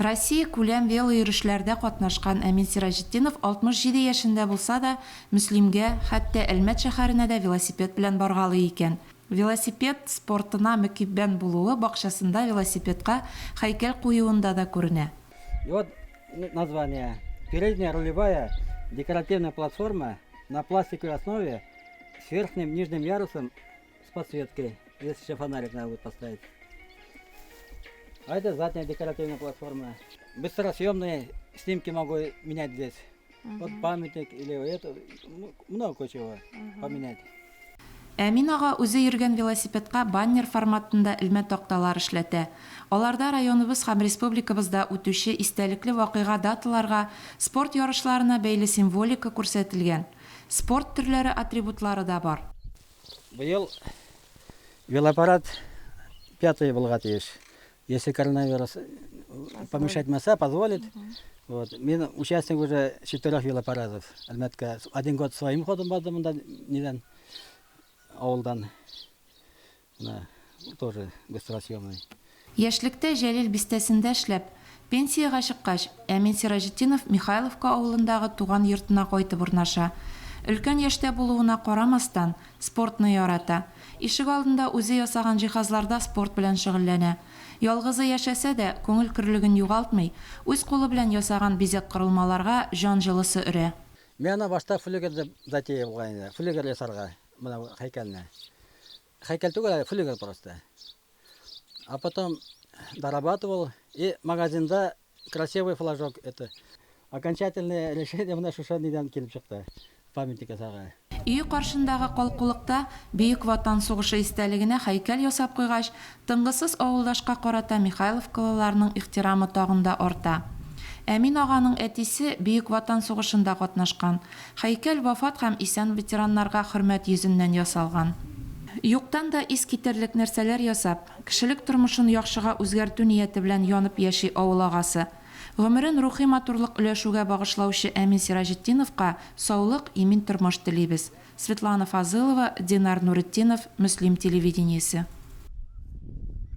Россия күләм велойөрүшләрдә катнашкан Әмин Сиражетдинов 67 яшендә булса да, Мөслимгә, хәтта Әлмәт шәһәренә дә велосипед белән баргалы икән. Велосипед спортына мөкиббән булуы бакчасында велосипедка һәйкәл куюында да күренә. И вот название. Передняя рулевая декоративная платформа на пластиковой основе с верхним нижним ярусом с подсветкой. Здесь еще фонарик надо будет поставить. А это задняя декоративная платформа. Быстросъемные снимки могу менять здесь. Вот памятник или это, много чего поменять. Әмин ага үзе йөргән велосипедка баннер форматында элмә такталар эшләтә. Аларда районыбыз һәм республикабызда үтүче истәлекле вакыйга даталарга, спорт ярышларына бәйле символика күрсәтелгән. Спорт төрләре атрибутлары да бар. Быел велопарад 5-й булга тиеш. Если коронавирус помешать масса, позволит. Вот. Мен участник уже 4 велопарадов. Әлмәткә 1 год своим ходом бардым, неден ауылдан. Тоже быстросъемный. Яшьлектә Җәлил бистәсендә эшләп, пенсияга чыккач, Әмин Сиражетдинов Михайловка авылындагы туган йортына кайтып урнаша. Өлкән яшьтә булуына карамастан, спортны ярата. Ишек алдында үзе ясаган җиһазларда спорт белән шөгыльләнә. Ялгызы яшәсә дә, күңел көрлеген югалтмый, үз кулы белән ясаган бизәк корылмаларга җан җылысы өрә. Мен башта флюгер затея булган иде. Флюгер ясарга, менә һәйкәлне. Һәйкәл түгел, флюгер просто. А потом дорабатывал, и магазинда красивый флажок. Это окончательное решение менә шушы нидән килеп чыкты. Памятник ясарга. Өй каршындагы калкулыкта Бөек Ватан сугышы истәлегенә һәйкәл ясап куйгач, тынгысыз авылдашка карата Михайловкалыларның ихтирамы тагында арта. Әмин аганың әтисе Бөек Ватан сугышында катнашкан. Һәйкәл вафат һәм исән ветераннарга хөрмәт йөзеннән ясалган. Юктан да искитерлек нәрсәләр ясап, кешелек тормышын яхшыга үзгәртү нияте белән янып яши авыл агасы. Гомерен рухи матурлык өләшүгә багышлаучы Әмин Сиражетдиновка саулык, имин тормыш телибез. Светлана Фазылова, Динар Нуретдинов, Мөслим телевидениесе.